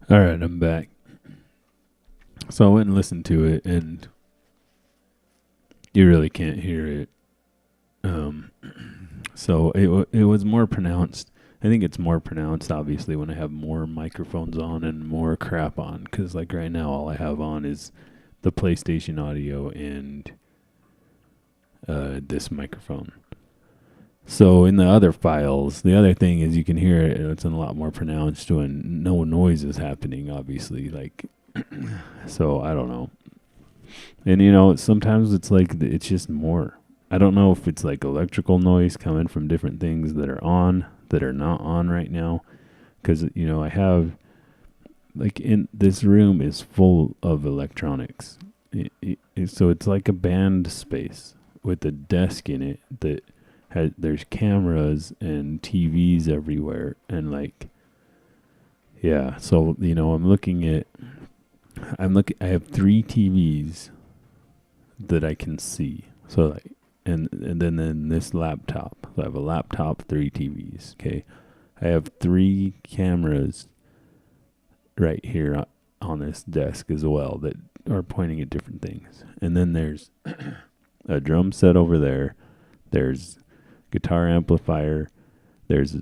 All right, I'm back. So I went and listened to it, and you really can't hear it. Um, so it was more pronounced. I think it's more pronounced, obviously, when I have more microphones on and more crap on. Because like right now, all I have on is the PlayStation audio and this microphone. So in the other files, the other thing is you can hear it. It's a lot more pronounced when no noise is happening. Obviously, like so I don't know. And sometimes it's like it's just more. I don't know if it's like electrical noise coming from different things that are on that are not on right now because I have like in this room is full of electronics. So it's like a band space with a desk in it that there's cameras and TVs everywhere and like yeah, so I have 3 TVs that I can see. So like, and then this laptop. So I have a laptop, 3 TVs. Okay, I have 3 cameras right here on this desk as well that are pointing at different things. And then there's a drum set over there. There's guitar amplifier. There's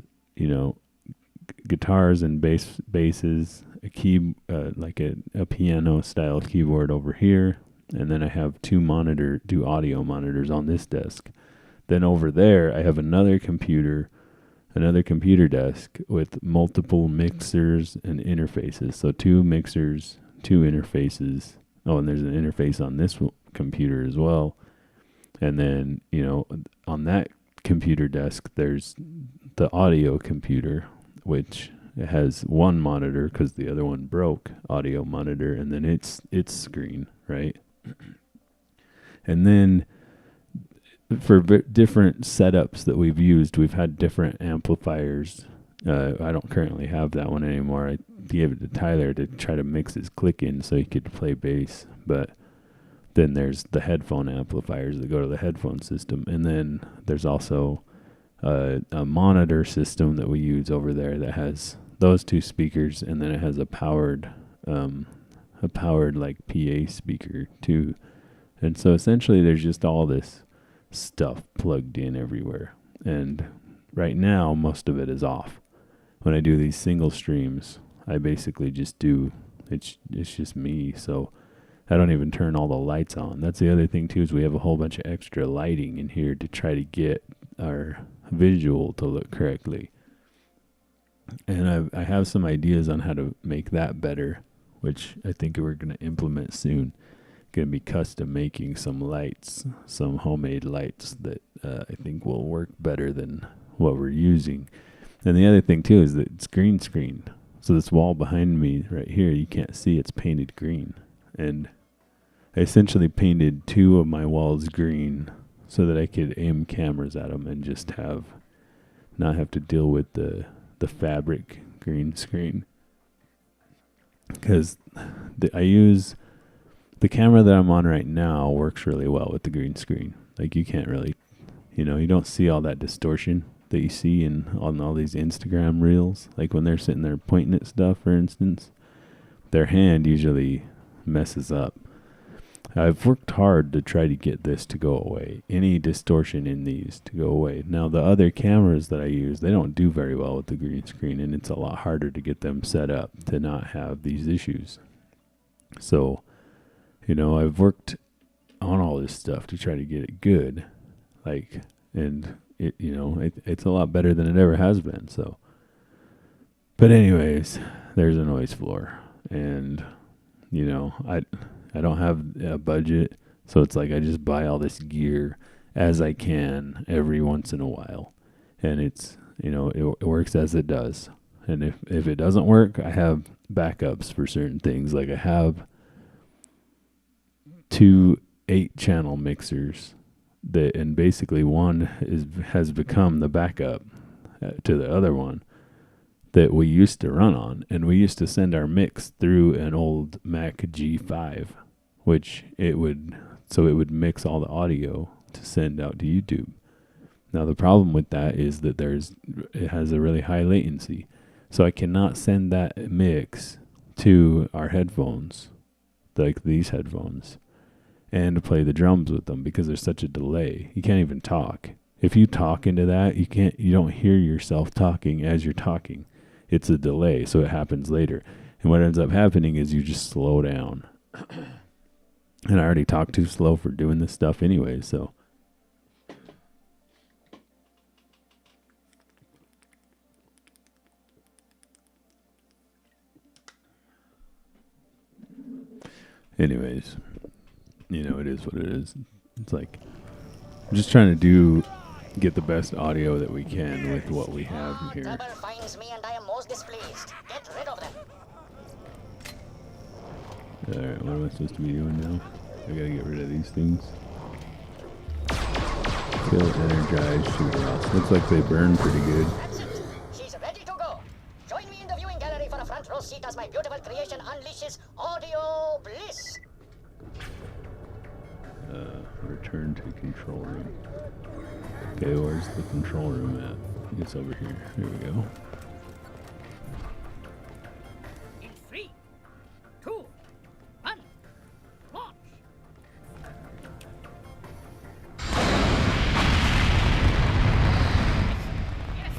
guitars and basses. A key like a piano style keyboard over here, and then I have two audio monitors on this desk. Then over there, I have another computer desk with multiple mixers and interfaces. So 2 mixers, 2 interfaces. Oh, and there's an interface on this computer as well. And then, on that computer desk, there's the audio computer, which it has one monitor because the other one broke, audio monitor, and then its screen, right? And then for different setups that we've used, we've had different amplifiers. I don't currently have that one anymore. I gave it to Tyler to try to mix his click in so he could play bass. But then there's the headphone amplifiers that go to the headphone system. And then there's also a monitor system that we use over there that has those 2 speakers, and then it has a powered like PA speaker too. And so essentially there's just all this stuff plugged in everywhere. And right now most of it is off. When I do these single streams, I basically just do it's just me, so I don't even turn all the lights on. That's the other thing too, is we have a whole bunch of extra lighting in here to try to get our visual to look correctly. And I have some ideas on how to make that better, which I think we're going to implement soon. Going to be custom making some lights, some homemade lights that I think will work better than what we're using. And the other thing too is that it's green screen. So this wall behind me right here, you can't see, it's painted green. And I essentially painted 2 of my walls green so that I could aim cameras at them and just not have to deal with the fabric green screen. Because I use the camera that I'm on right now works really well with the green screen. Like you can't really, you don't see all that distortion that you see on all these Instagram reels. Like when they're sitting there pointing at stuff, for instance, their hand usually messes up. I've worked hard to try to get this to go away. Any distortion in these to go away. Now the other cameras that I use, they don't do very well with the green screen, and it's a lot harder to get them set up to not have these issues. So, I've worked on all this stuff to try to get it good. And it's a lot better than it ever has been. So, but anyways, there's a noise floor, and I don't have a budget, so it's like I just buy all this gear as I can every once in a while, and it's it works as it does. And if it doesn't work, I have backups for certain things. Like I have 2 8-channel mixers and basically one has become the backup to the other one that we used to run on, and we used to send our mix through an old Mac G5, which it would mix all the audio to send out to YouTube. Now the problem with that is that it has a really high latency, so I cannot send that mix to our headphones, like these headphones, and to play the drums with them because there's such a delay. You can't even talk. If you talk into that, you don't hear yourself talking as you're talking. It's a delay, so it happens later. And what ends up happening is you just slow down. And I already talk too slow for doing this stuff anyway, so. Anyways, it is what it is. It's like, I'm just trying to get the best audio that we can with what we have here. Trouble finds me and I am most displeased. Get rid of them. Alright, what am I supposed to be doing now? I gotta get rid of these things. Kill, energize, shoot off. Looks like they burn pretty good. That's it. She's ready to go. Join me in the viewing gallery for a front row seat as my beautiful creation unleashes audio bliss. Return to control room. Okay, where's the control room at? I guess over here. Here we go. In 3, 2, 1, launch. Yes,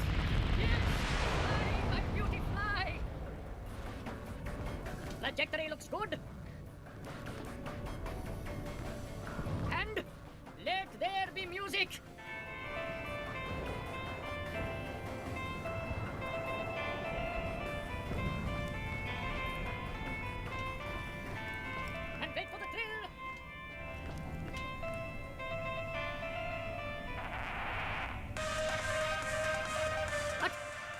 fly, my beauty, fly. Trajectory looks good. And let there be music. And wait for the thrill. What?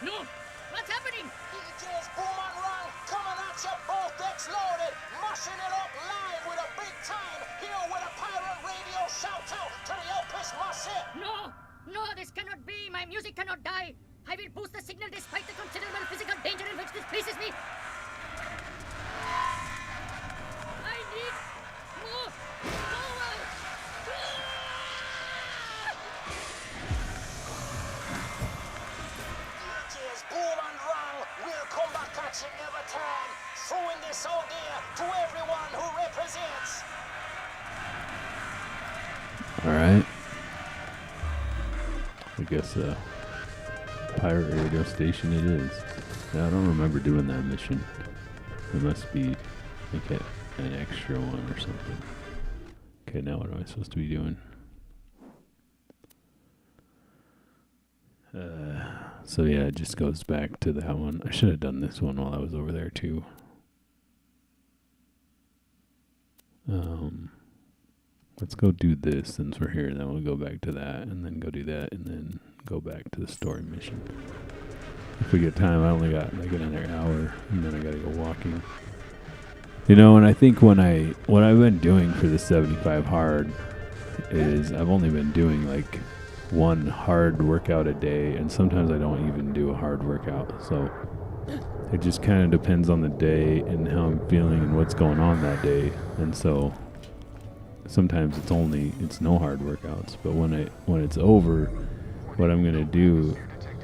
No! What's happening? DJ's Boom and Run coming at you, both decks loaded, mushing it up live with a big time. Here with a pirate radio shout out to the Opus Massive. No! No, this cannot be. My music cannot die. I will boost the signal despite the considerable physical danger in which this places me. I need more power. DJ's Boom and Run will come back at you every time, throwing this out there to everyone who represents. Alright. I guess pirate radio station it is. Yeah, I don't remember doing that mission. It must be like an extra one or something. Okay, now what am I supposed to be doing? So yeah, it just goes back to that one. I should have done this one while I was over there too. Let's go do this since we're here, and then we'll go back to that, and then go do that, and then go back to the story mission. If we get time, I only got like another hour, and then I gotta go walking. And I think what I've been doing for the 75 hard is I've only been doing like one hard workout a day, and sometimes I don't even do a hard workout. So it just kind of depends on the day and how I'm feeling and what's going on that day. And so sometimes it's no hard workouts, but when it's over, what I'm gonna do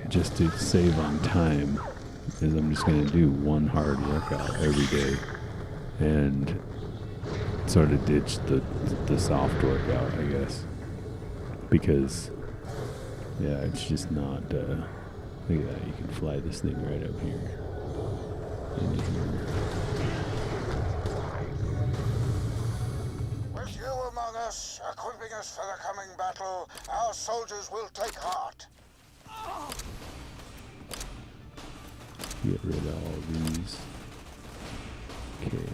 just to save on time is I'm just gonna do one hard workout every day and sort of ditch the soft workout, I guess, because it's just not look at that, you can fly this thing right up here into here. With you among us, equipping us for the coming battle, our soldiers will take heart. Get rid of all these. Okay,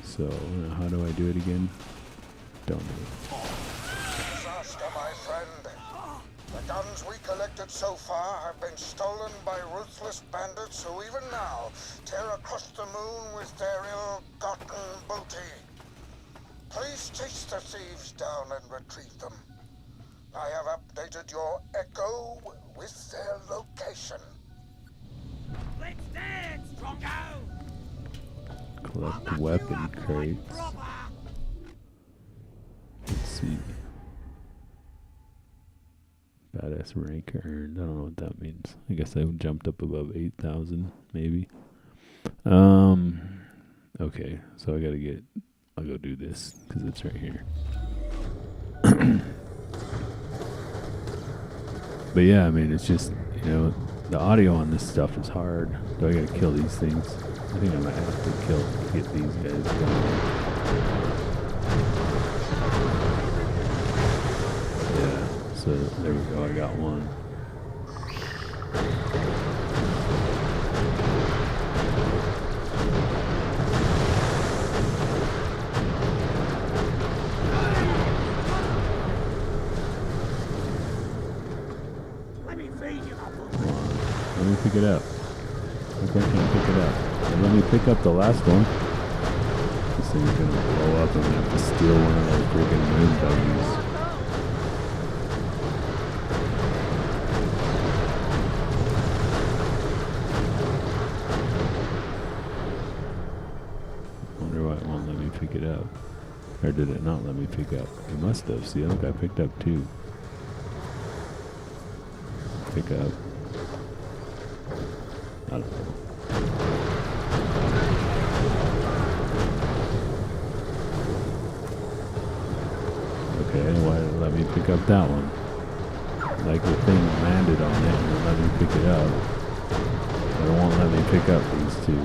so how do I do it again? Don't do it. Disaster, my friend. The guns we collected so far have been stolen by ruthless bandits who even now tear across the moon with their ill-gotten booty. Please chase the thieves down and retrieve them. I have updated your echo with their location. Let's dance, Strongo! Collect weapon crates. Let's see. Badass rank earned. I don't know what that means. I guess I jumped up above 8,000, maybe. Okay, so I'll go do this because it's right here. But yeah, I mean, it's just, the audio on this stuff is hard. Do I gotta kill these things? I think I might have to get these guys going. Yeah, so there we go, I got one. Let me pick it up. Okay, can I pick it up? And let me pick up the last one. This thing's gonna blow up. I'm gonna have to steal one of those freaking moon buggies. Wonder why it won't let me pick it up. Or did it not let me pick up? It must have. See, look, I picked up two. Pick up. I don't know. Okay, why did it let me pick up that one? Like the thing landed on it and it let me pick it up. But it won't let me pick up these two.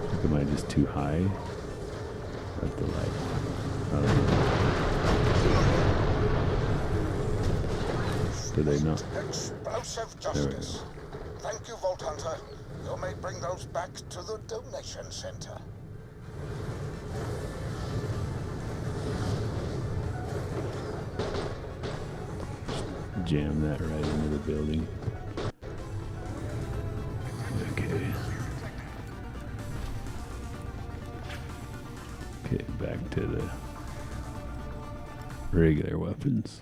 Like, am I just too high? At the light. I don't know. Do they not? Explosive There we go. justice. Thank you, Vault Hunter. You may bring those back to the donation center. Jam that right into the building. Okay. Okay, back to the regular weapons.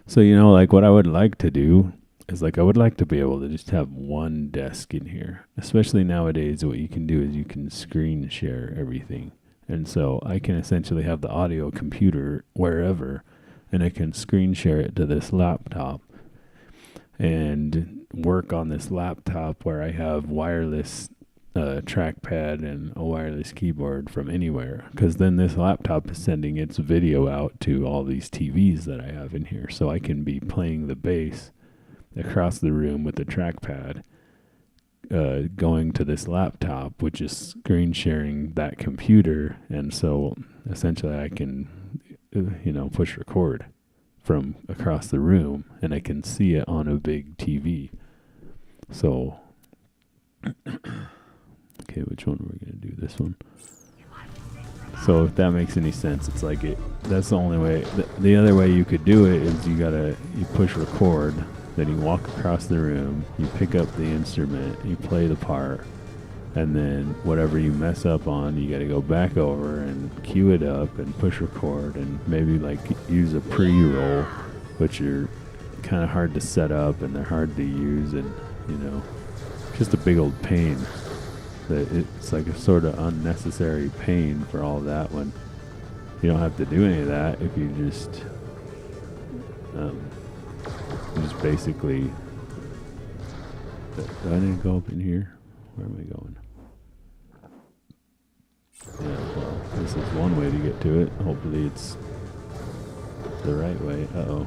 So, like what I would like to do is I would like to be able to just have one desk in here. Especially nowadays, what you can do is you can screen share everything. And so I can essentially have the audio computer wherever, and I can screen share it to this laptop and work on this laptop where I have wireless trackpad and a wireless keyboard from anywhere, because then this laptop is sending its video out to all these TVs that I have in here, so I can be playing the bass across the room with the trackpad going to this laptop, which is screen sharing that computer, and so essentially I can push record from across the room and I can see it on a big TV. So okay, which one are we going to do? This one. So if that makes any sense, it's that's the only way. The other way you could do it is you push record, then you walk across the room, you pick up the instrument, you play the part, and then whatever you mess up on, you got to go back over and cue it up and push record and maybe use a pre-roll, which are kind of hard to set up and they're hard to use, and just a big old pain. It's like a sort of unnecessary pain for all that when you don't have to do any of that if you just basically. Do I need to go up in here? Where am I going? Yeah, well, this is one way to get to it. Hopefully it's the right way. Uh-oh.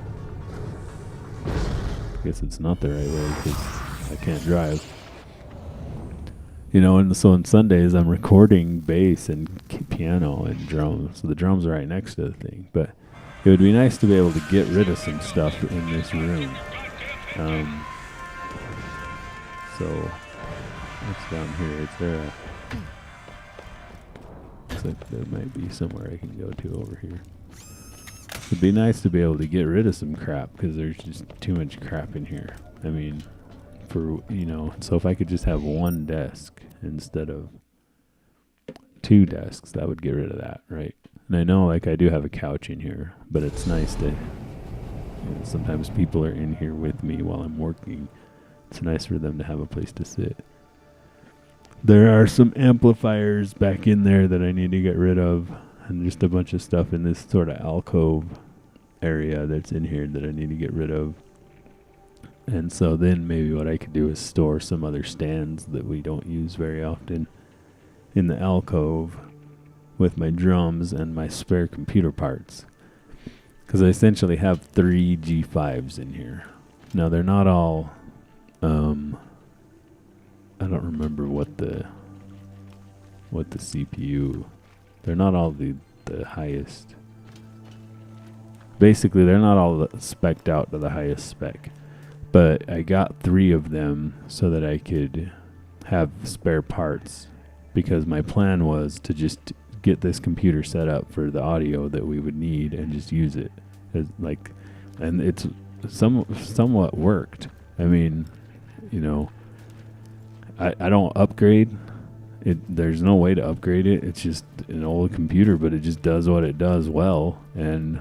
Guess it's not the right way because I can't drive. And so on Sundays I'm recording bass and piano and drums. So the drums are right next to the thing. But it would be nice to be able to get rid of some stuff in this room. So what's down here? Is there a... Looks like there might be somewhere I can go to over here. It'd be nice to be able to get rid of some crap because there's just too much crap in here. I mean, so if I could just have one desk instead of two desks, that would get rid of that, right? And I know I do have a couch in here, but it's nice to, sometimes people are in here with me while I'm working. It's nice for them to have a place to sit. There are some amplifiers back in there that I need to get rid of, and just a bunch of stuff in this sort of alcove area that's in here that I need to get rid of. And so then maybe what I could do is store some other stands that we don't use very often in the alcove with my drums and my spare computer parts. Because I essentially have 3 G5s in here. Now they're not all, I don't remember what the CPU, they're not all the highest. Basically, they're not all spec'd out to the highest spec. But I got 3 of them so that I could have spare parts, because my plan was to just get this computer set up for the audio that we would need and just use it. And it's somewhat worked. I mean, you know, I don't upgrade it. There's no way to upgrade it. It's just an old computer, but it just does what it does well. And,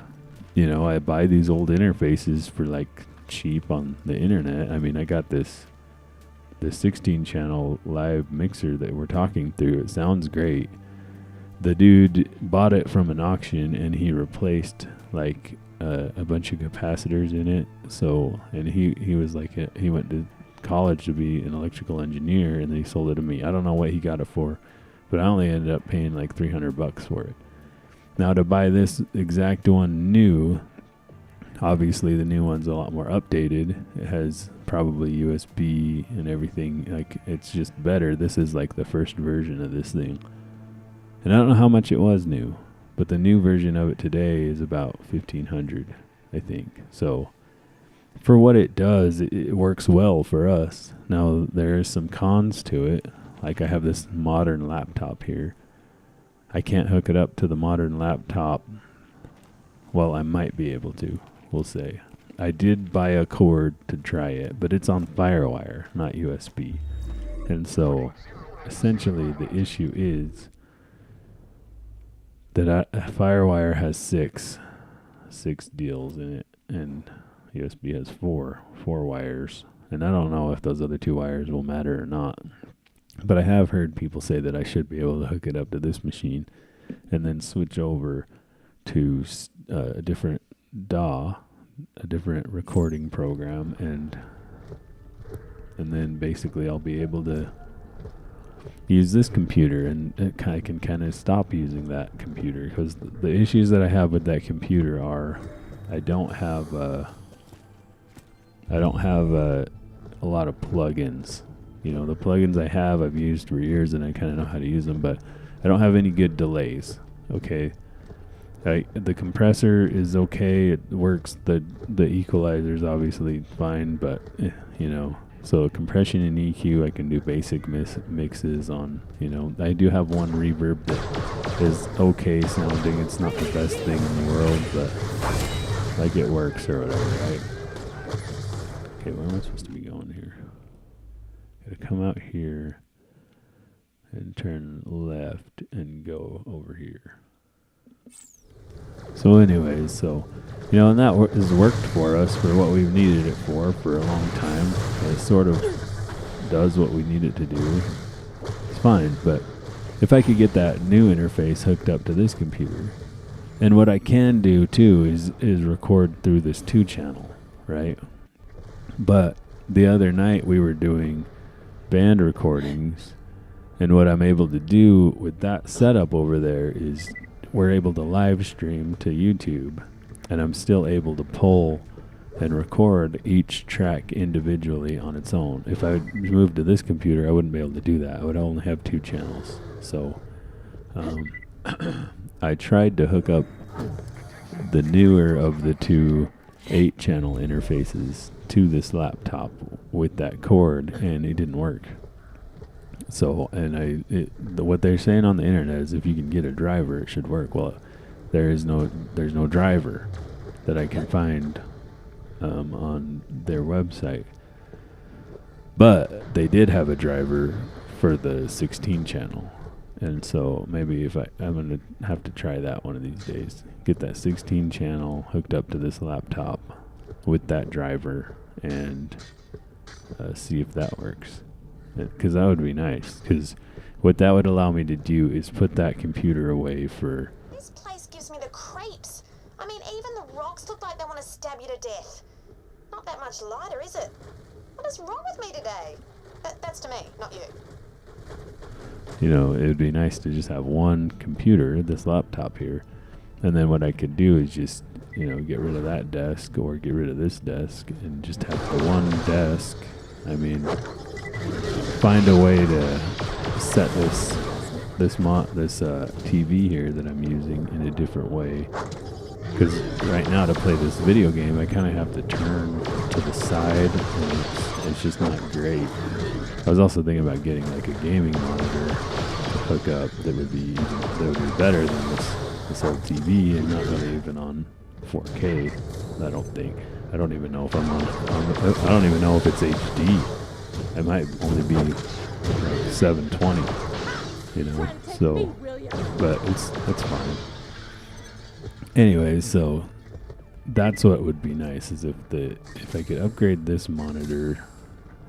you know, I buy these old interfaces for like cheap on the internet. I mean, I got the 16 channel live mixer that we're talking through. It sounds great. The dude bought it from an auction and he replaced like a bunch of capacitors in it. So, and he was like, he went to college to be an electrical engineer, and then he sold it to me. I don't know what he got it for, but I only ended up paying like $300 for it. Now to buy this exact one new, obviously the new one's a lot more updated. It has probably USB and everything. Like, it's just better. This is like the first version of this thing. And I don't know how much it was new, but the new version of it today is about $1,500, I think. So for what it does, it works well for us. Now, there's some cons to it. Like, I have this modern laptop here. I can't hook it up to the modern laptop. Well, I might be able to. We'll say. I did buy a cord to try it, but it's on FireWire, not USB. And so, essentially, the issue is that FireWire has six deals in it, and USB has four wires. And I don't know if those other 2 wires will matter or not. But I have heard people say that I should be able to hook it up to this machine and then switch over to a different DAW, a different recording program, and then basically I'll be able to use this computer, and I can kind of stop using that computer, because the issues that I have with that computer are I don't have a lot of plugins. You know, the plugins I have, I've used for years, and I kind of know how to use them, but I don't have any good delays. Okay, the compressor is okay; it works. The equalizer is obviously fine, but you know, so compression and EQ, I can do basic mixes on. You know, I do have one reverb that is okay sounding. It's not the best thing in the world, but like, it works or whatever, right? Okay, where am I supposed to be going here? Gotta come out here and turn left and go over here. So anyways, you know, and that has worked for us for what we've needed it for a long time. It sort of does what we need it to do. It's fine, but if I could get that new interface hooked up to this computer, and what I can do too is record through this 2-channel, right? But the other night we were doing band recordings, and what I'm able to do with that setup over there is we're able to live stream to YouTube, and I'm still able to pull and record each track individually on its own. If I moved to this computer, I wouldn't be able to do that. I would only have 2 channels. So I tried to hook up the newer of the 2 8-channel interfaces to this laptop with that cord, and it didn't work. So, and what they're saying on the internet is if you can get a driver, it should work. Well, there's no driver that I can find on their website. But they did have a driver for the 16 channel. And so maybe I'm going to have to try that one of these days. Get that 16 channel hooked up to this laptop with that driver and see if that works. Because that would be nice. Because what that would allow me to do is put that computer away for... This place gives me the creeps. I mean, even the rocks look like they want to stab you to death. Not that much lighter, is it? What is wrong with me today? That's to me, not you. You know, it would be nice to just have one computer, this laptop here, and then what I could do is just, you know, get rid of that desk or get rid of this desk and just have the one desk. I mean, find a way to set this TV here that I'm using in a different way. Because right now to play this video game, I kind of have to turn to the side, and it's just not great. I was also thinking about getting like a gaming monitor to hook up that would be better than this old TV, and not really even on 4K. I don't think. I don't even know if I'm on I don't even know if it's HD. It might only be like 720. You know, so but it's fine. Anyway, so that's what would be nice, is if I could upgrade this monitor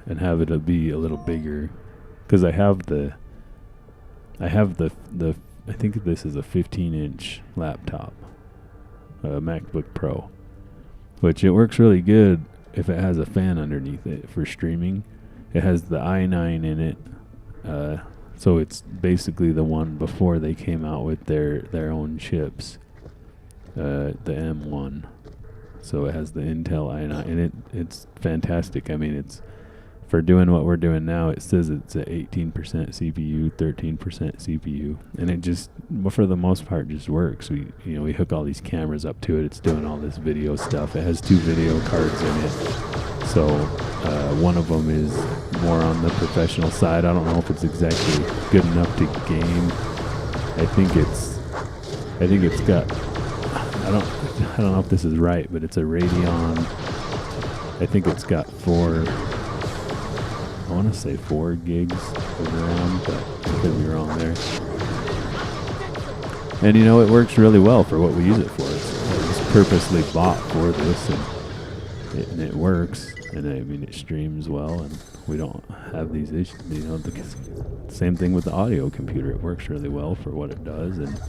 and have it be a little bigger, because I think this is a 15-inch laptop, a MacBook Pro, which it works really good if it has a fan underneath it for streaming. It has the i9 in it, so it's basically the one before they came out with their own chips, the M1. So it has the Intel i9, and it's fantastic. I mean, it's for doing what we're doing now. It says it's at 18% CPU, 13% CPU, and it just, for the most part, just works. We hook all these cameras up to it. It's doing all this video stuff. It has 2 video cards in it. So one of them is more on the professional side. I don't know if it's exactly good enough to game. I think it's got, I don't know if this is right, but it's a Radeon. I think it's got 4 gigs of RAM, but I could be wrong there. And you know, it works really well for what we use it for. It's purposely bought for this, and it works. And I mean, it streams well, and we don't have these issues. You know, the same thing with the audio computer. It works really well for what it does, and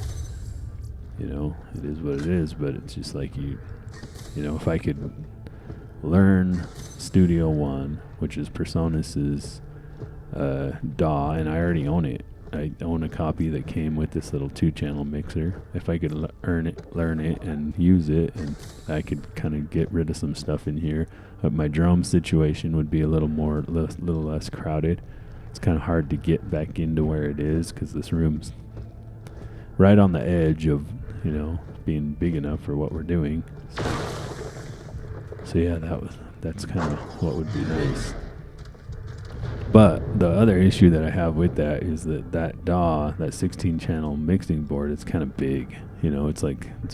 you know, it is what it is. But it's just like you know, if I could learn Studio One, which is Personas's DAW, and I already own it. I own a copy that came with this little 2-channel mixer. If I could learn it and use it, and I could kind of get rid of some stuff in here, my drum situation would be a little less crowded. It's kind of hard to get back into where it is, because this room's right on the edge of, you know, being big enough for what we're doing. So yeah, that's kind of what would be nice. But the other issue that I have with that is that DAW, that 16-channel mixing board, it's kind of big. You know, it's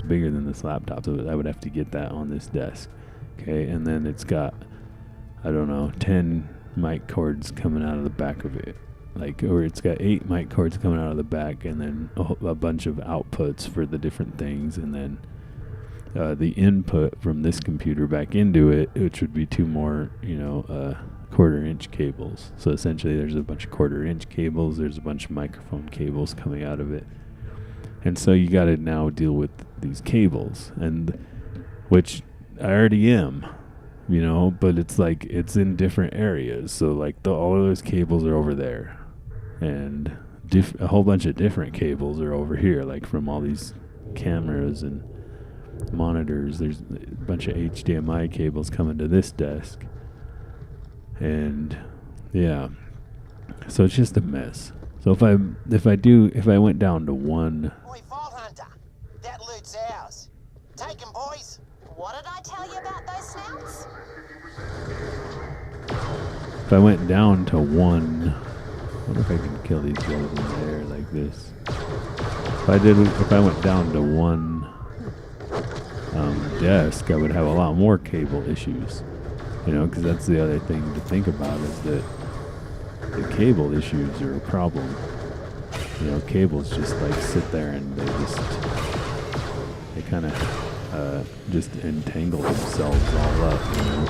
bigger than this laptop, so I would have to get that on this desk. Okay, and then it's got, I don't know, 10 mic cords coming out of the back of it. Or it's got 8 mic cords coming out of the back, and then a bunch of outputs for the different things, and then the input from this computer back into it, which would be 2 more, you know, 1/4-inch cables. So essentially there's a bunch of 1/4-inch cables, there's a bunch of microphone cables coming out of it. And so you got to now deal with these cables, and which I already am, you know, but it's like it's in different areas. So like all of those cables are over there, and a whole bunch of different cables are over here, like from all these cameras and monitors. There's a bunch of HDMI cables coming to this desk, and yeah, so it's just a mess. So if I went down to one, Oi, Vault Hunter, that loot's ours. Take 'em, boys. What did I tell you about those snouts? if I went down to one, I wonder if I can kill these guys in the air like this. If I went down to one desk, I would have a lot more cable issues. You know, because that's the other thing to think about, is that the cable issues are a problem. You know, cables just like sit there and they kind of just entangle themselves all up, you know.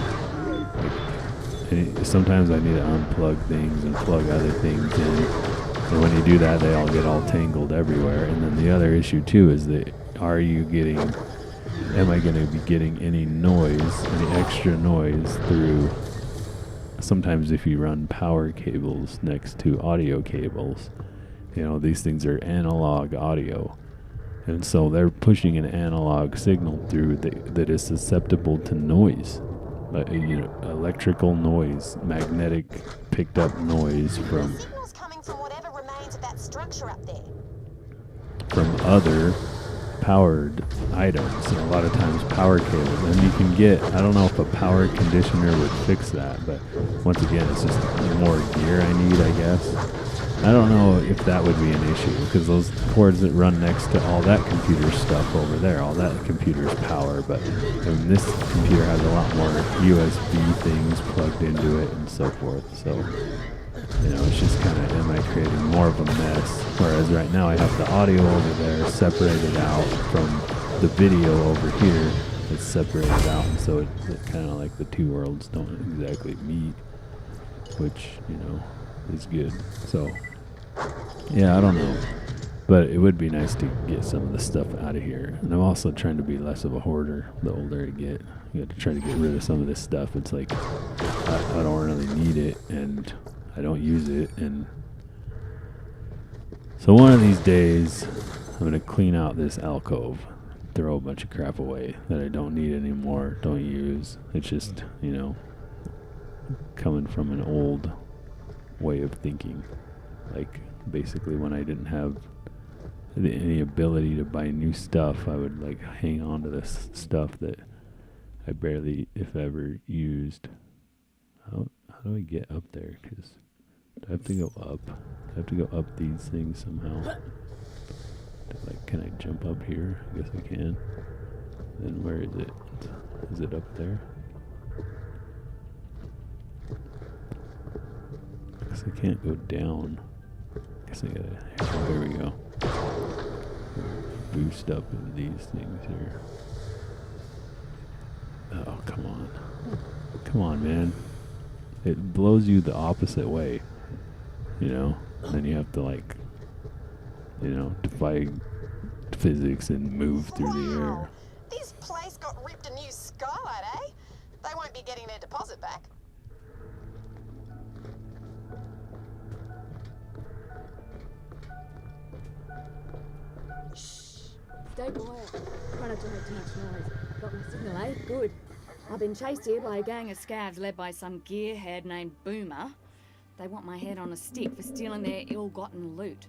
And sometimes I need to unplug things and plug other things in. And when you do that, they all get all tangled everywhere. And then the other issue too is that am I going to be getting any noise, any extra noise through sometimes if you run power cables next to audio cables, these things are analog audio. And so they're pushing an analog signal through that is susceptible to noise. Electrical noise, magnetic picked up noise from Signals coming from whatever remains of that structure up there. from other powered items, and a lot of times power cables. And you can get, I don't know if a power conditioner would fix that, but once again, it's just more gear I need, I guess. I don't know if that would be an issue, because those cords that run next to all that computer stuff over there, all that computer's power, but this computer has a lot more USB things plugged into it and so forth. So, it's just kind of, am I creating more of a mess? Whereas right now I have the audio over there separated out from the video over here. It's separated out, and so it kind of like the two worlds don't exactly meet, which, is good. So, yeah, I don't know. But it would be nice to get some of the stuff out of here. And I'm also trying to be less of a hoarder the older I get. You have to try to get rid of some of this stuff. It's like, I don't really need it, and I don't use it. And so one of these days, I'm going to clean out this alcove, throw a bunch of crap away that I don't need anymore, don't use. It's just, coming from an old way of thinking. Like, basically when I didn't have any ability to buy new stuff, I would like hang on to this stuff that I barely, if ever, used. How do I get up there? Because do I have to go up? Do I have to go up these things somehow? Like, can I jump up here? I guess I can. Then where is it? Is it up there? I guess I can't go down. I guess I gotta. Oh, here we go. Boost up in these things here. Oh, come on. Come on, man. It blows you the opposite way. And then you have to, like, defy physics and move through the air. This place got ripped a new skylight, eh? They won't be getting their deposit back. Stay quiet. Try not to make too much noise. Got my signal, eh? Good. I've been chased here by a gang of scabs led by some gearhead named Boomer. They want my head on a stick for stealing their ill-gotten loot.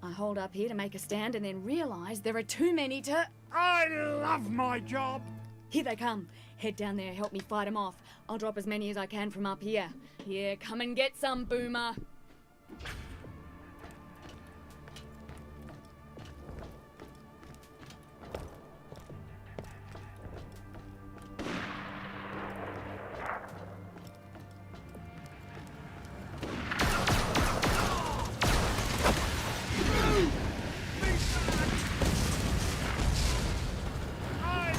I hold up here to make a stand and then realise there are too many to... I love my job. Here they come. Head down there, help me fight them off. I'll drop as many as I can from up here. Yeah, come and get some, Boomer.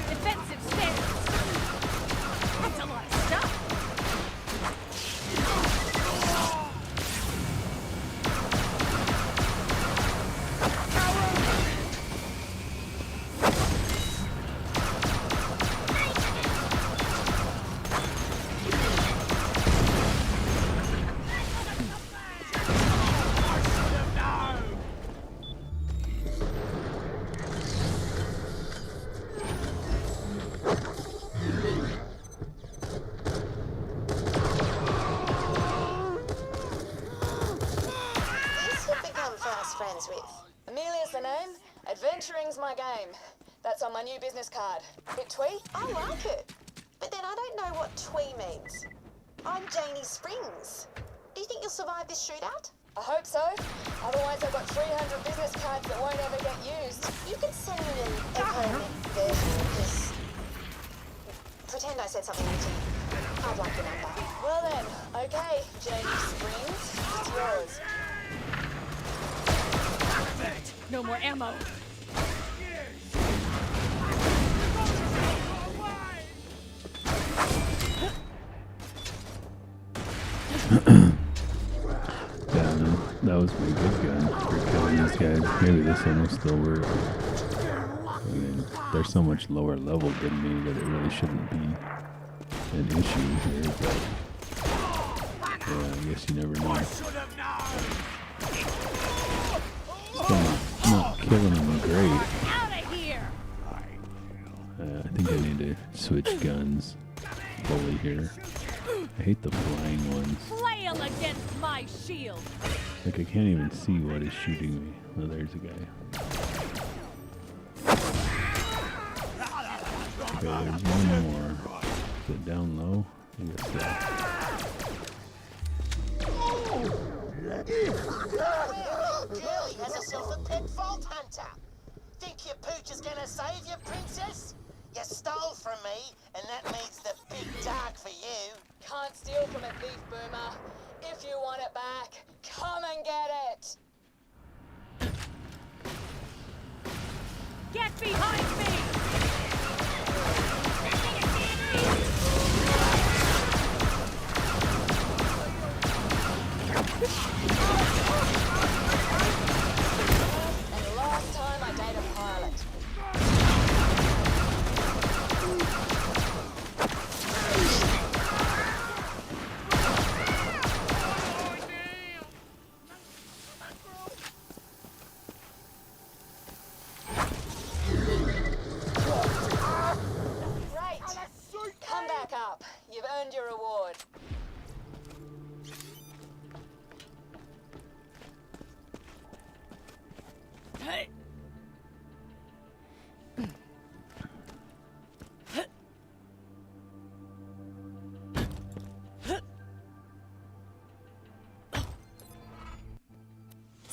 Defensive stance. That's a lot of stuff. friends with. Amelia's the name. Adventuring's my game. That's on my new business card. Bit twee? I like it. But then I don't know what twee means. I'm Janie Springs. Do you think you'll survive this shootout? I hope so. Otherwise I've got 300 business cards that won't ever get used. You could send me an economic version, because... Pretend I said something witty. I'd like your number. Well then, okay, Janie Springs. It's yours. No more ammo. Yeah, no, that was pretty good gun for killing these guys. Maybe this one will still work. I mean, they're so much lower level than me that it really shouldn't be an issue here, but Yeah, I guess you never know. I should have known. Still not killing him great. Out of here! I think I need to switch guns fully here. I hate the flying ones. Flail against my shield! Like I can't even see what is shooting me. Oh, there's a guy. Okay, there's one more. Is it down low? I guess so. Girlie has herself a pet vault hunter. Think your pooch is gonna save you, princess? You stole from me, and that means the big dark for you. Can't steal from a thief, Boomer. If you want it back, come and get it. Get behind me! And the last time I dated a pilot. Great. Come back up. You've earned your reward.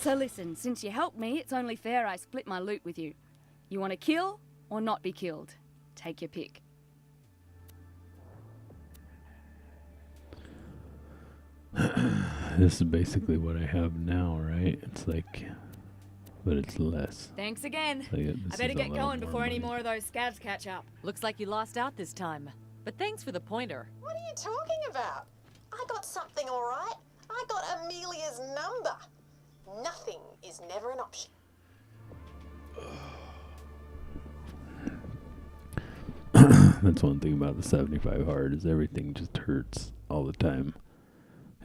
So listen, since you helped me, it's only fair I split my loot with you. You want to kill or not be killed? Take your pick. This is basically what I have now, right? It's like, but it's less. Thanks again. Like this I better is a get little going before any money. more of those scavs catch up. Looks like you lost out this time. But thanks for the pointer. What are you talking about? I got something all right. I got Amelia's number. Nothing is never an option. That's one thing about the 75 hard is everything just hurts all the time.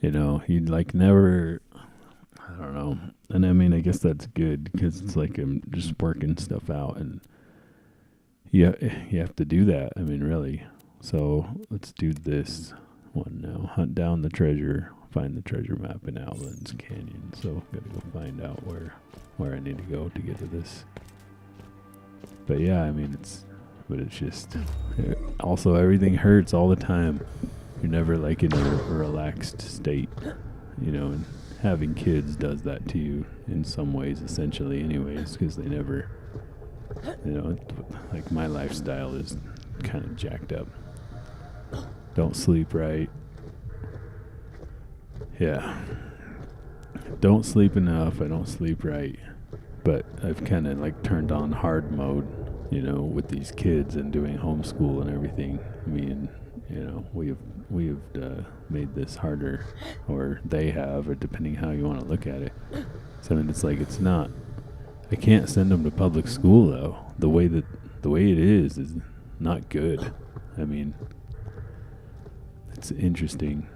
You know, you'd like never, I don't know. And I mean, I guess that's good because it's like I'm just working stuff out and you have to do that. I mean, really. So let's do this one now. Hunt down the treasure, find the treasure map in Outlands Canyon. So gotta go find out where I need to go to get to this. But yeah, I mean, it's just, also everything hurts all the time. You're never like in a relaxed state, you know, and having kids does that to you in some ways, essentially anyways, because they never, you know, like my lifestyle is kind of jacked up. Don't sleep right. Yeah. Don't sleep enough. I don't sleep right. But I've kind of like turned on hard mode, you know, with these kids and doing homeschool and everything. I mean, you know, we've made this harder, or they have, or depending how you want to look at it. So I mean, it's like it's not. I can't send them to public school though. The way it is not good. I mean, it's interesting.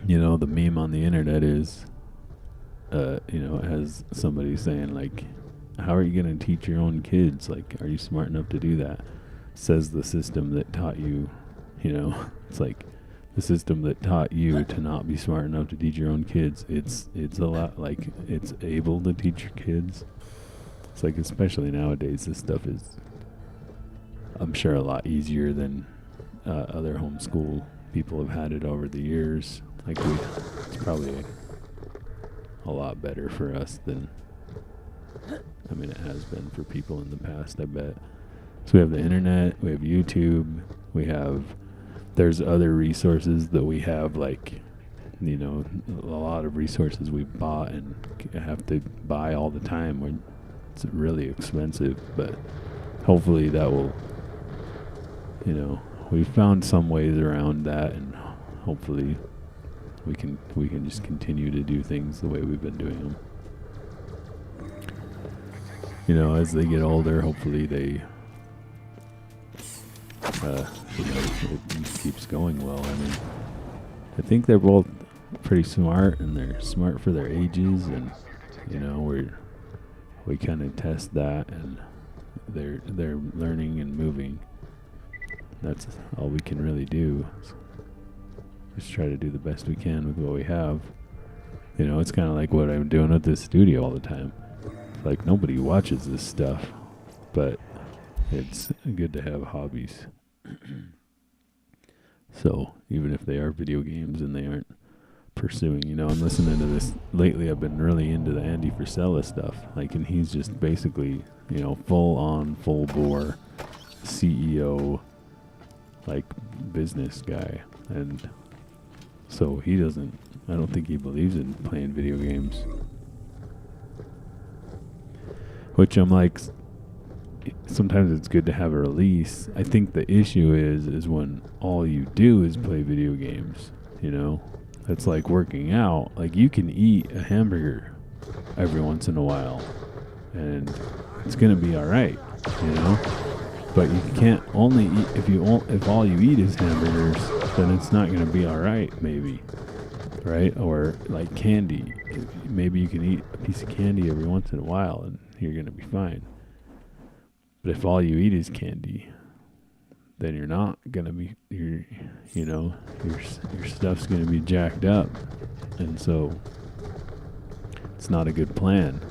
You know, the meme on the internet is, you know, it has somebody saying like, how are you going to teach your own kids? Like, are you smart enough to do that? Says the system that taught you, you know, it's like the system that taught you to not be smart enough to teach your own kids. It's a lot like it's able to teach your kids. It's like, especially nowadays, this stuff is, I'm sure, a lot easier than other homeschool people have had it over the years. Like it's probably a lot better for us than, I mean, it has been for people in the past, I bet. So we have the internet, we have YouTube, there's other resources that we have, like, you know, a lot of resources we bought and have to buy all the time. It's really expensive, but hopefully that will, you know, we found some ways around that, and hopefully we can just continue to do things the way we've been doing them. You know, as they get older, hopefully they, you know, it keeps going well. I mean, I think they're both, pretty smart, and they're smart for their ages, and you know, we kind of test that, and they're learning and moving. That's all we can really do. Just try to do the best we can with what we have. You know, it's kind of like what I'm doing at this studio all the time. Like, nobody watches this stuff, but it's good to have hobbies. So, even if they are video games and they aren't pursuing, you know, I'm listening to this lately. I've been really into the Andy Frisella stuff. Like, and he's just basically, you know, full bore CEO, like, business guy. And so I don't think he believes in playing video games. Which I'm like, sometimes it's good to have a release. I think the issue is when all you do is play video games, you know? It's like working out. Like, you can eat a hamburger every once in a while, and it's going to be all right, you know? But you can't only eat, if all you eat is hamburgers, then it's not going to be all right, maybe. Right? Or like candy. Maybe you can eat a piece of candy every once in a while and you're going to be fine. But if all you eat is candy, then you're not going to be, your stuff's going to be jacked up. And so it's not a good plan.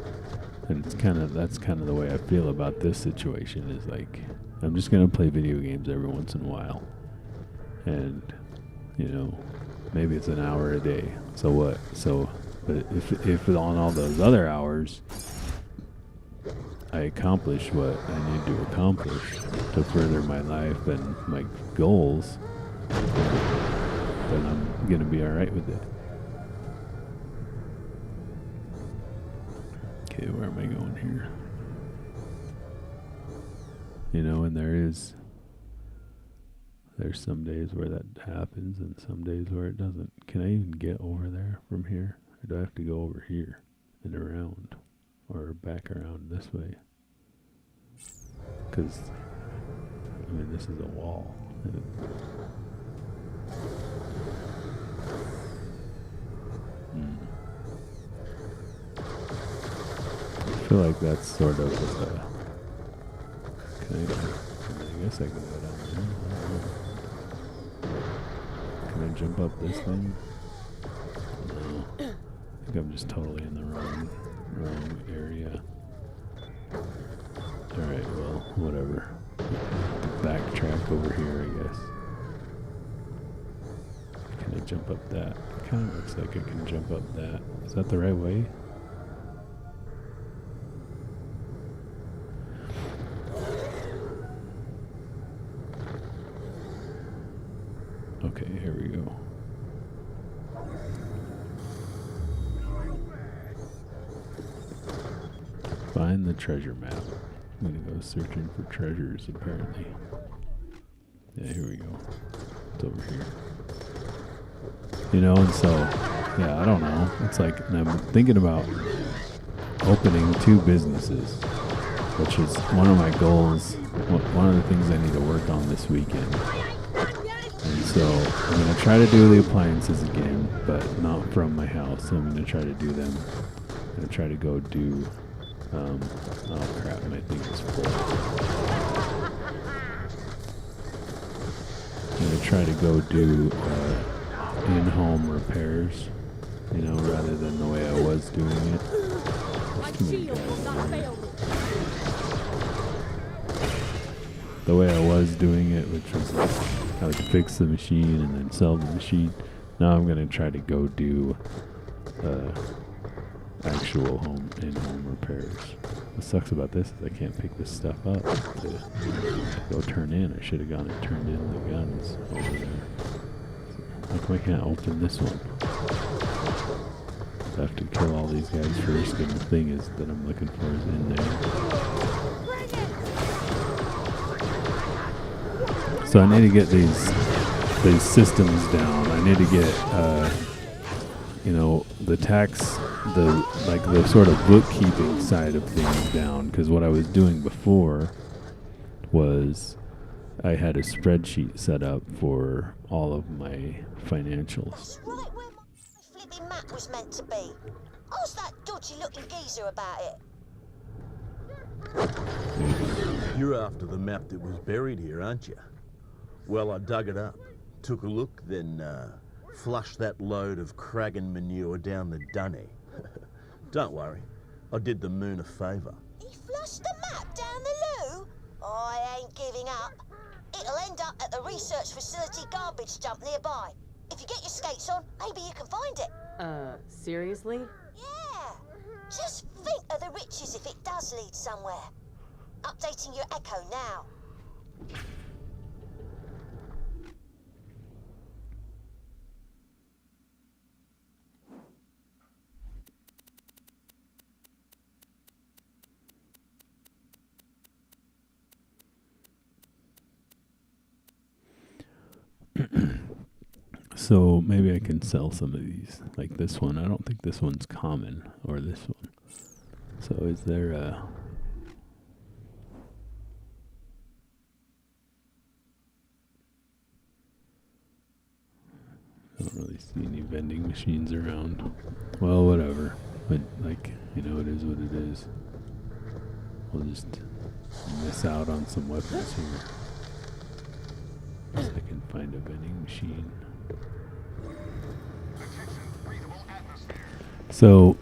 And that's kind of the way I feel about this situation, is like, I'm just going to play video games every once in a while. And, you know, maybe it's an hour a day. So what? But if on all those other hours I accomplish what I need to accomplish to further my life and my goals, then I'm gonna be all right with it. Okay, where am I going here? You know, and there's some days where that happens and some days where it doesn't. Can I even get over there from here? Or do I have to go over here and around? Or back around this way? Because, I mean, this is a wall. I feel like that's sort of I guess I can go down there. Can I jump up this thing? No. I think I'm just totally in the wrong area. Alright, well, whatever. Backtrack over here, I guess. Can I jump up that? It kind of looks like I can jump up that. Is that the right way? Okay, here we go. Find the treasure map. I'm gonna go searching for treasures, apparently. Yeah, here we go. It's over here. You know, and so, yeah, I don't know. It's like, and I'm thinking about opening 2 businesses, which is one of my goals, one of the things I need to work on this weekend. And so I'm going to try to do the appliances again, but not from my house. I'm going to try to do them. I'm going to try to go do, oh crap, my thing is full. I'm going to try to go do in-home repairs, you know, rather than the way I was doing it. The way I was doing it, which was like, I would fix the machine and then sell the machine. Now I'm going to try to go do actual in-home repairs. What sucks about this is I can't pick this stuff up to go turn in. I should have gone and turned in the guns over there. How come I can't open this one? I have to kill all these guys first, and the thing is that I'm looking for is in there. So I need to get these systems down. I need to get you know, the tax, the sort of bookkeeping side of things down, because what I was doing before was I had a spreadsheet set up for all of my financials. map was meant to be. Ask that dodgy-looking geezer about it. You're after the map that was buried here, aren't you? Well, I dug it up, took a look, then flushed that load of Kragan manure down the dunny. Don't worry, I did the moon a favour. He flushed the map down the loo? I ain't giving up. It'll end up at the research facility garbage dump nearby. If you get your skates on, maybe you can find it. Seriously? Yeah. Just think of the riches if it does lead somewhere. Updating your echo now. So maybe I can sell some of these, like this one. I don't think this one's common, or this one. So is there a... I don't really see any vending machines around. Well, whatever. But, like, you know, it is what it is. We'll just miss out on some weapons here. If I can find a vending machine. So,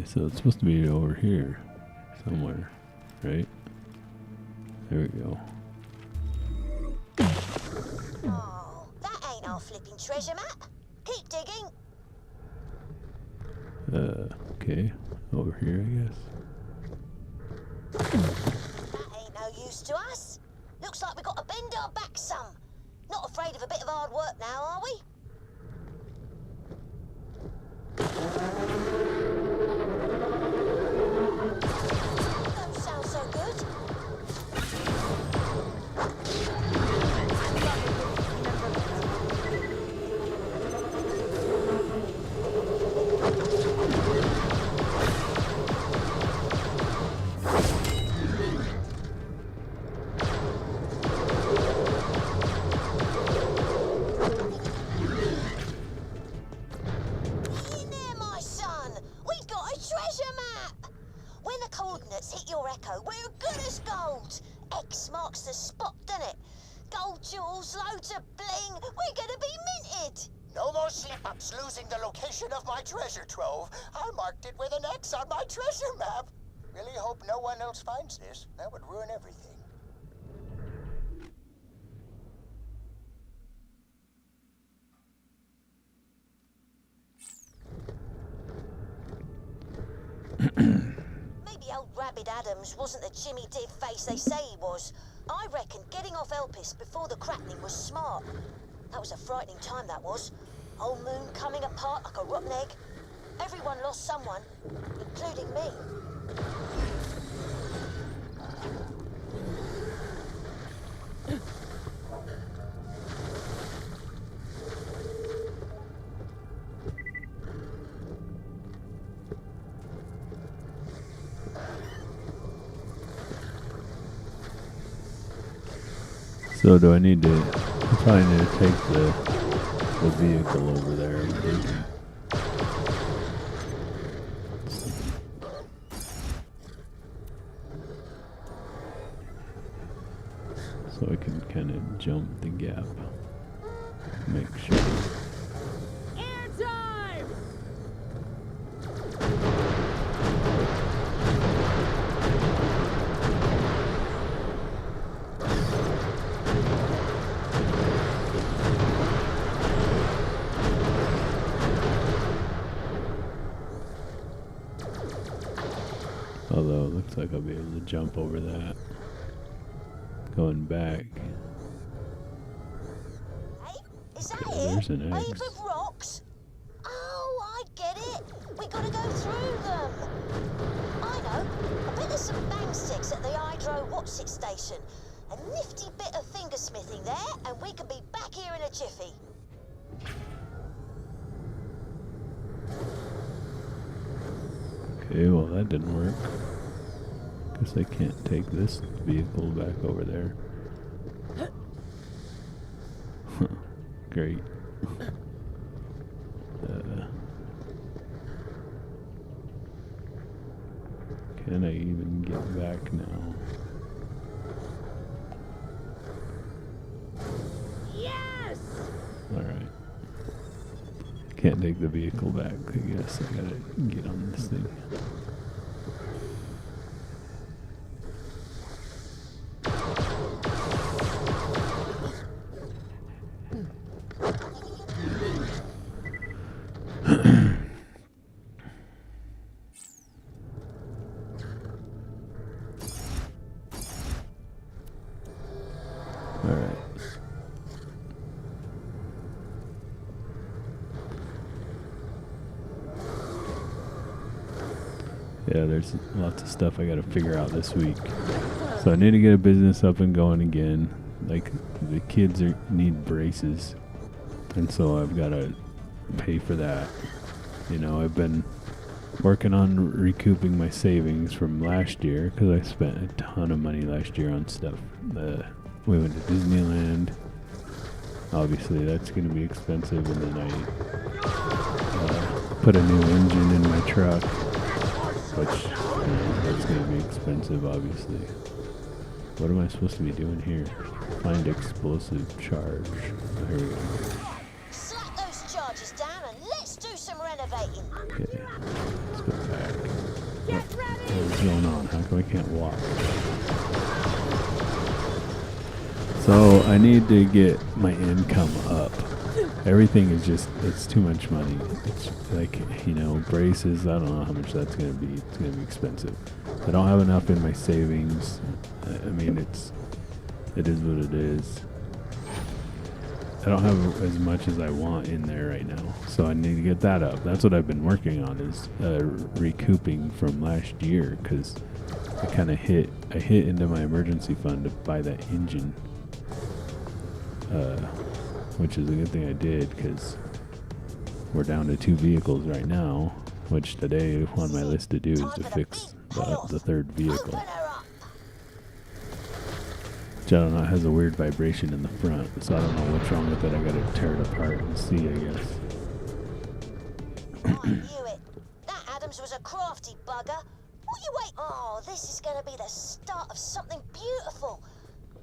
so it's supposed to be over here somewhere, right? There we go. Oh, that ain't our flipping treasure map. Keep digging. Okay. Over here, I guess. That ain't no use to us. Looks like we got to bend our back some. Not afraid of a bit of hard work now, are we? Don't sound so good. In there, my son. We got a treasure map. When the coordinates hit your echo, we're good as gold. X marks the spot, doesn't it? Gold jewels, loads of bling. We're gonna be minted. No more slip-ups losing the location of my treasure trove. I marked it with an X on my treasure map. Really hope no one else finds this. That would ruin everything. Maybe old Rabbit Adams wasn't the Jimmy Div face they say he was. I reckon getting off Elpis before the crackling was smart. That was a frightening time, that was. Old Moon coming apart like a rotten egg. Everyone lost someone, including me. So do I need to... I probably need to take the vehicle over there, I think. So I can kind of jump the gap. Make sure. Airtime! Although it looks like I'll be able to jump over that. Going back. Hey, is that Okay, it? there's an A X. heap of rocks? Oh, I get it. We got Listen, a nifty bit of fingersmithing there, and we can be back here in a jiffy. Okay, well that didn't work. Guess I can't take this vehicle back over there. Great. Can I even get back now? Yes! Alright. Can't take the vehicle back. I guess I gotta get on this thing. Alright. Yeah, there's lots of stuff I gotta figure out this week. So I need to get a business up and going again. Like, the kids need braces. And so I've gotta pay for that. You know, I've been working on recouping my savings from last year because I spent a ton of money last year on stuff. We went to Disneyland. Obviously, that's going to be expensive. And then I put a new engine in my truck, which that's going to be expensive, obviously. What am I supposed to be doing here? Find explosive charge. There we go. Slack those charges down and let's do some renovating. Okay, let's go back. What's going on? How come I can't walk? So I need to get my income up. Everything is just, it's too much money. It's like, you know, braces, I don't know how much that's going to be. It's going to be expensive. I don't have enough in my savings. I mean, it is what it is. I don't have as much as I want in there right now. So I need to get that up. That's what I've been working on, is recouping from last year, because I kind of hit into my emergency fund to buy that engine. Which is a good thing I did, because we're down to 2 vehicles right now, which today on my list to do is to fix the third vehicle. Which I don't know, it has a weird vibration in the front, so I don't know what's wrong with it. I gotta tear it apart and see, I guess. I knew it. That Adams was a crafty bugger. What you wait? Oh, this is gonna be the start of something beautiful.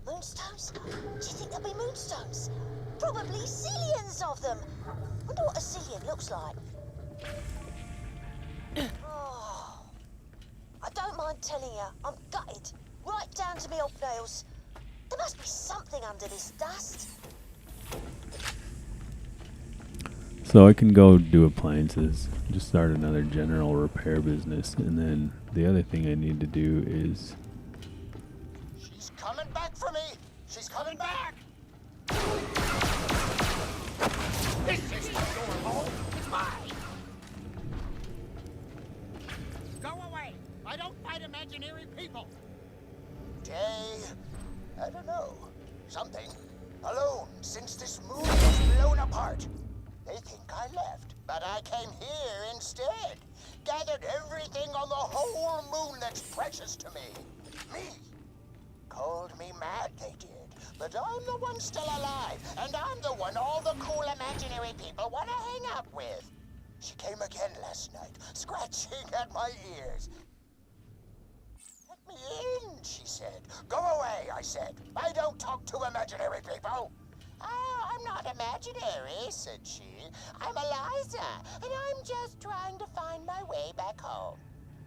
Moonstones? Do you think there'll be moonstones? Probably zillions of them. Wonder what a zillion looks like. Oh, I don't mind telling you, I'm gutted, right down to me old nails. There must be something under this dust. So I can go do appliances, just start another general repair business, and then the other thing I need to do is... She's coming back for me! She's coming back! This is your home. It's mine. Go away. I don't fight imaginary people. Day, I don't know. Something. Alone since this moon was blown apart. They think I left, but I came here instead. Gathered everything on the whole moon that's precious to me. Me. Called me mad, they did. But I'm the one still alive, and I'm the one all the cool imaginary people want to hang out with. She came again last night, scratching at my ears. Let me in, she said. Go away, I said. I don't talk to imaginary people. Oh, I'm not imaginary, said she. I'm Eliza, and I'm just trying to find my way back home.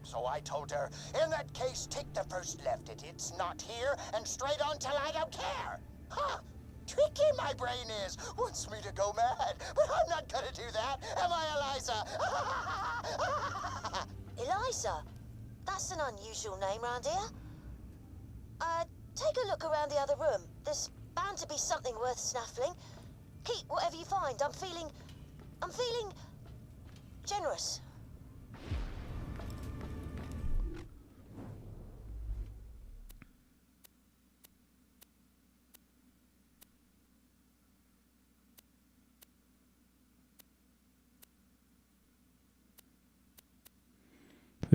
So I told her, in that case, take the first left it's not here, and straight on till I don't care. Huh, tricky my brain is. Wants me to go mad, but I'm not gonna do that. Am I, Eliza? Eliza? That's an unusual name round here. Take a look around the other room. There's bound to be something worth snaffling. Keep whatever you find. I'm feeling generous.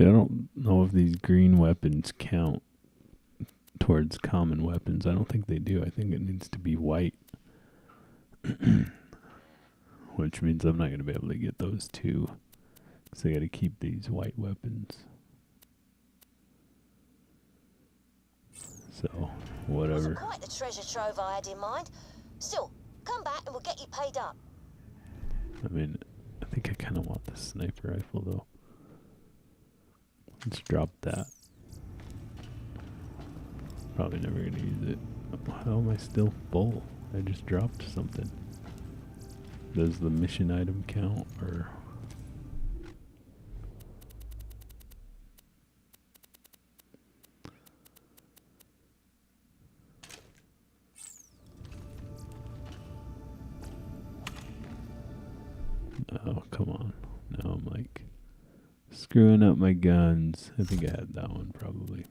I don't know if these green weapons count towards common weapons. I don't think they do. I think it needs to be white. Which means I'm not going to be able to get those two. So I got to keep these white weapons. So, whatever. Wasn't quite the treasure trove I had in mind. Still, come back and we'll get you paid up. I mean, I think I kind of want the sniper rifle though. Let's drop that. Probably never going to use it. How am I still full? I just dropped something. Does the mission item count or... Oh, come on. Now I'm like screwing up my guns. I think I had that one probably.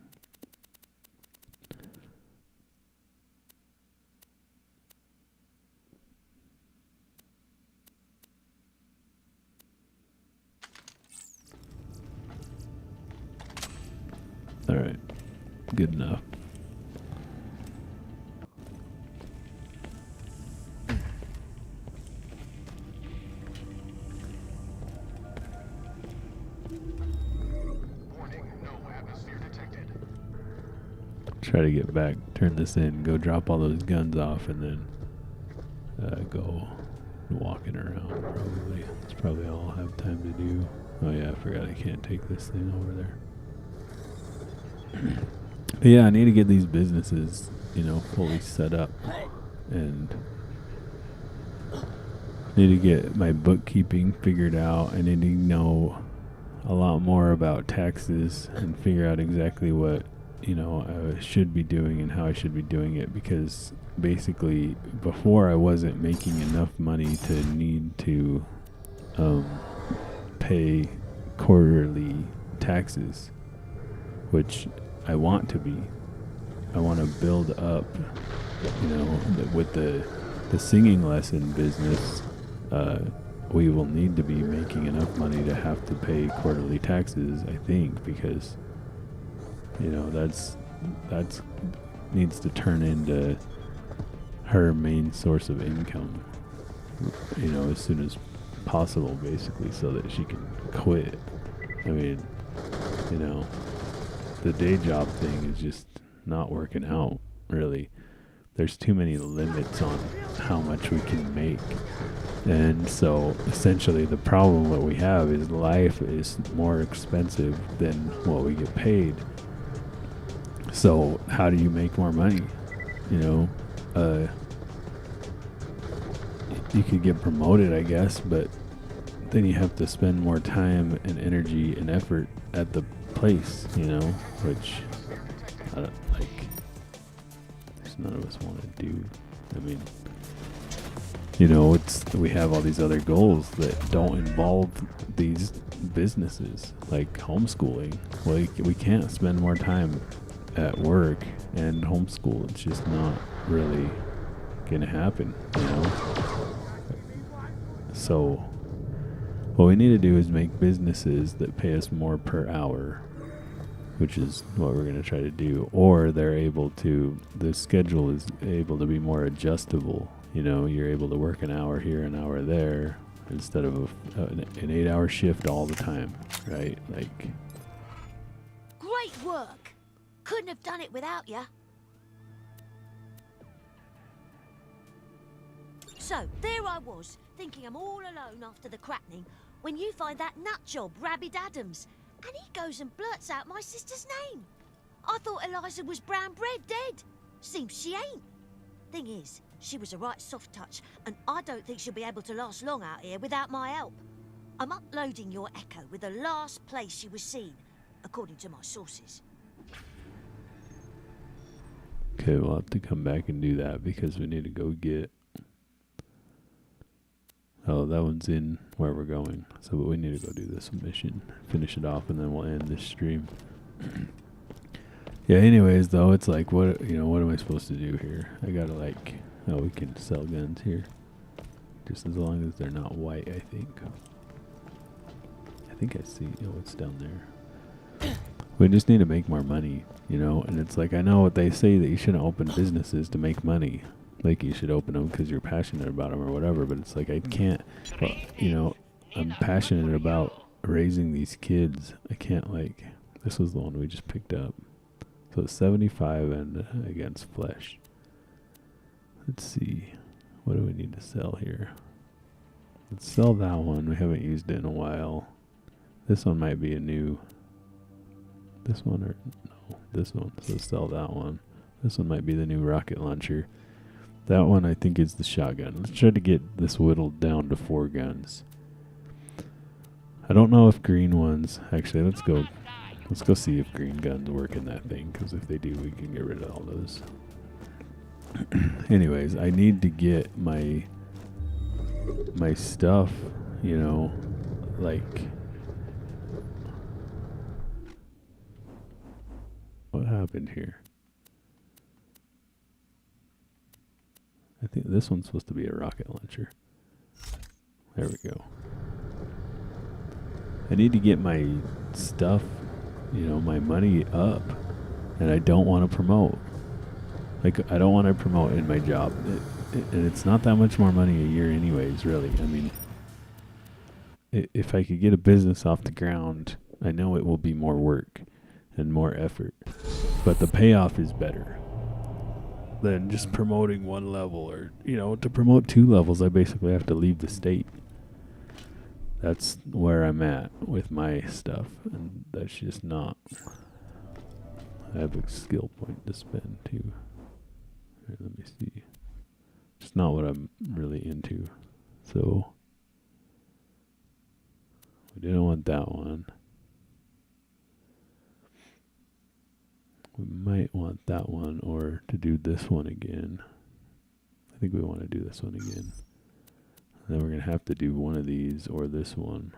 Alright. Good enough. Try to get back, turn this in, go drop all those guns off, and then go walking around probably. That's probably all I'll have time to do. Oh yeah, I forgot I can't take this thing over there. But yeah, I need to get these businesses, you know, fully set up. And need to get my bookkeeping figured out. I need to know a lot more about taxes and figure out exactly what, you know, I should be doing and how I should be doing it, because basically before I wasn't making enough money to need to pay quarterly taxes, which I want to be. I want to build up, you know, with the singing lesson business. We will need to be making enough money to have to pay quarterly taxes, I think, because, you know, that's needs to turn into her main source of income, you know, as soon as possible, basically, so that she can quit. I mean, you know, the day job thing is just not working out, really. There's too many limits on how much we can make. And so essentially the problem that we have is life is more expensive than what we get paid. So how do you make more money? You know, you could get promoted, I guess, but then you have to spend more time and energy and effort at the place, you know, which none of us want to do. I mean, you know, we have all these other goals that don't involve these businesses, like homeschooling. Like, we can't spend more time at work and homeschool. It's just not really gonna happen, you know. So what we need to do is make businesses that pay us more per hour, which is what we're going to try to do. Or the schedule is able to be more adjustable. You know, you're able to work an hour here, an hour there, instead of an 8-hour shift all the time, right? Like, Great work. Couldn't have done it without you. So, there I was, thinking I'm all alone after the cracking, when you find that nutjob, Rabid Adams, and he goes and blurts out my sister's name. I thought Eliza was brown bread dead. Seems she ain't. Thing is, she was a right soft touch, and I don't think she'll be able to last long out here without my help. I'm uploading your echo with the last place she was seen, according to my sources. okay, we'll have to come back and do that because we need to go get... Oh, that one's in where we're going. So we need to go do this mission, finish it off, and then we'll end this stream. Yeah, anyways, though, it's like, what am I supposed to do here? I gotta, like... Oh, we can sell guns here. Just as long as they're not white, I think. I think I see... Oh, it's down there. We just need to make more money, you know. And it's like, I know what they say, that you shouldn't open businesses to make money. Like, you should open them because you're passionate about them or whatever. But it's like, I can't, well, you know, I'm passionate about raising these kids. I can't, like, this was the one we just picked up. So 75 and against flesh. Let's see. What do we need to sell here? Let's sell that one. We haven't used it in a while. This one might be a new. This one or no, this one. So sell that one. This one might be the new rocket launcher. That one I think is the shotgun. Let's try to get this whittled down to 4 guns. I don't know if green ones. Actually, let's go see if green guns work in that thing. Because if they do, we can get rid of all those. Anyways, I need to get my stuff, you know, like, what happened here? I think this one's supposed to be a rocket launcher. There we go. I need to get my stuff, you know, my money up, and I don't want to promote. Like, I don't want to promote in my job. And it's not that much more money a year anyways, really. I mean, if I could get a business off the ground, I know it will be more work and more effort. But the payoff is better than just promoting one level. Or, you know, to promote 2 levels, I basically have to leave the state. That's where I'm at with my stuff. And that's just not... I have a skill point to spend, too. Here, let me see. It's not what I'm really into. So we didn't want that one. We might want that one, or to do this one again. I think we want to do this one again. And then we're going to have to do one of these, or this one,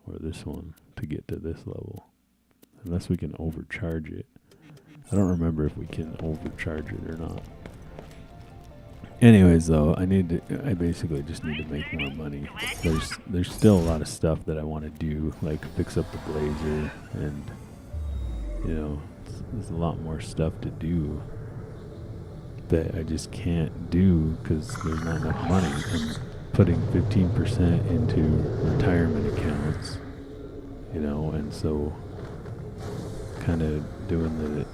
to get to this level. Unless we can overcharge it. I don't remember if we can overcharge it or not. Anyways, though, I basically just need to make more money. There's still a lot of stuff that I want to do, like fix up the blazer, and, you know, there's a lot more stuff to do that I just can't do because there's not enough money. I'm putting 15% into retirement accounts, you know, and so kind of doing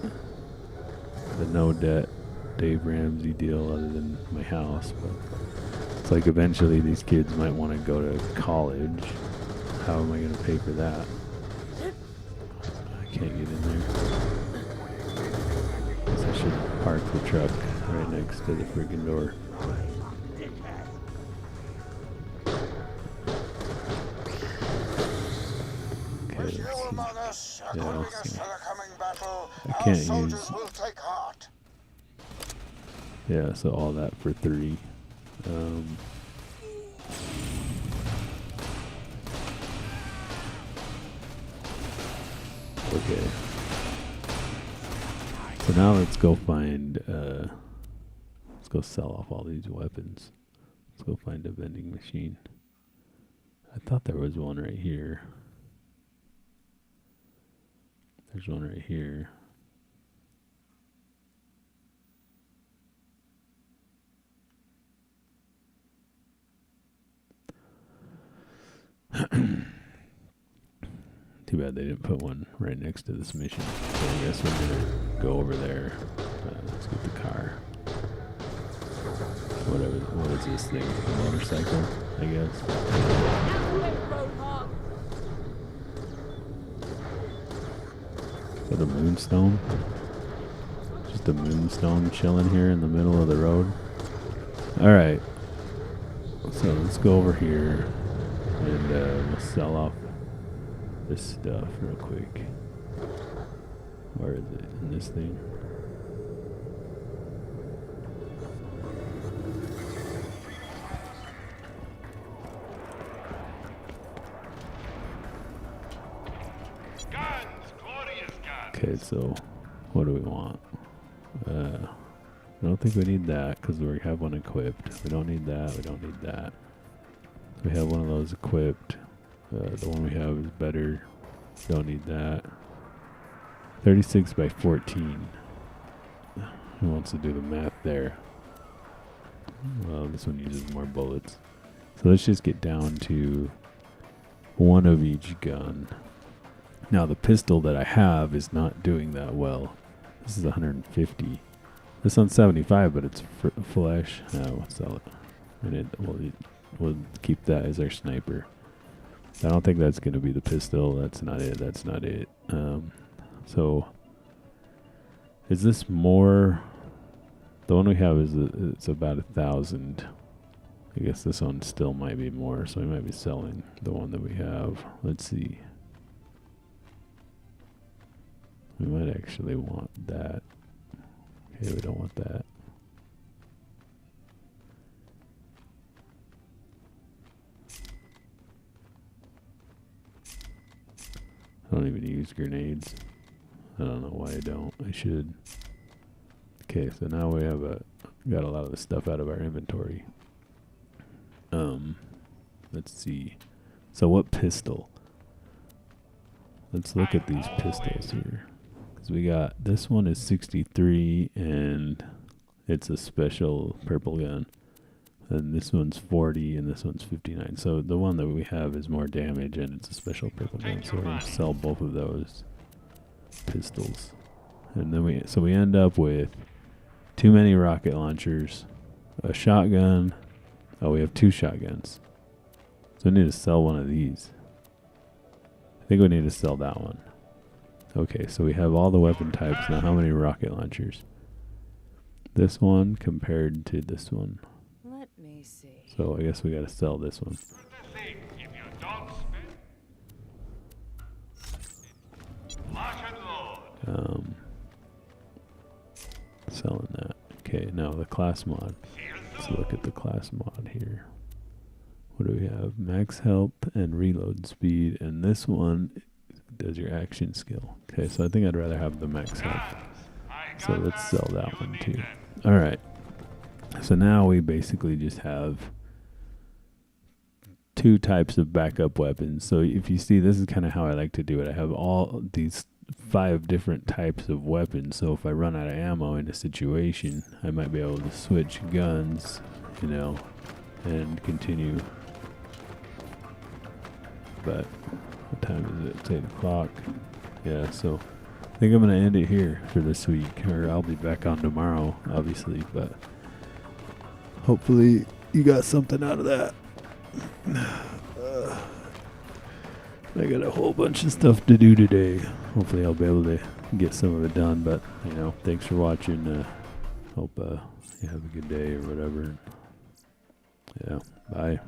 the no debt Dave Ramsey deal other than my house. But it's like eventually these kids might want to go to college. How am I going to pay for that? I can't get in there. Guess I should park the truck right next to the freaking door. Okay, let's see. Yeah, I can't use... Yeah, so all that for 3. Okay. So now let's go find, let's go sell off all these weapons. Let's go find a vending machine. I thought there was one right here. There's one right here. Too bad they didn't put one right next to this mission. So I guess we're gonna go over there. Let's get the car. Whatever. What is this thing? A motorcycle, I guess. Is that a moonstone? Just a moonstone chilling here in the middle of the road. Alright. So let's go over here. And we'll sell off this stuff real quick. Where is it? In this thing? Okay, so what do we want? I don't think we need that because we have one equipped. We don't need that. We don't need that. We have one of those equipped. The one we have is better. Don't need that. 36 by 14. Who wants to do the math there? Well, this one uses more bullets. So let's just get down to one of each gun. Now the pistol that I have is not doing that well. This is 150. This one's 75, but it's flesh. We'll sell it. And we'll keep that as our sniper. I don't think that's going to be the pistol. That's not it. That's not it. So is this more? The one we have is it's about 1,000. I guess this one still might be more, so we might be selling the one that we have. Let's see. We might actually want that. Okay, we don't want that. I don't even use grenades. I don't know why I don't. I should. Okay, so now we have got a lot of the stuff out of our inventory. Let's see. So what pistol? Let's look at these pistols here. Because we got, this one is 63 and it's a special purple gun. And this one's 40 and this one's 59. So the one that we have is more damage and it's a special purple gun. So we're going to sell both of those pistols. And then we end up with too many rocket launchers, a shotgun. Oh, we have 2 shotguns. So we need to sell one of these. I think we need to sell that one. Okay, so we have all the weapon types. Now how many rocket launchers? This one compared to this one. Let me see. So I guess we got to sell this one. Selling that. Okay, now the class mod. Let's look at the class mod here. What do we have? Max health and reload speed, and this one does your action skill. Okay, so I think I'd rather have the max health. So let's sell that one too. All right. So now we basically just have 2 types of backup weapons. So if you see, this is kind of how I like to do it. I have all these 5 different types of weapons. So if I run out of ammo in a situation, I might be able to switch guns, you know, and continue. But what time is it? It's 8 o'clock. Yeah, so I think I'm going to end it here for this week. Or I'll be back on tomorrow, obviously. But hopefully you got something out of that. I got a whole bunch of stuff to do today. Hopefully I'll be able to get some of it done. But, you know, thanks for watching. Hope you have a good day or whatever. Yeah, bye.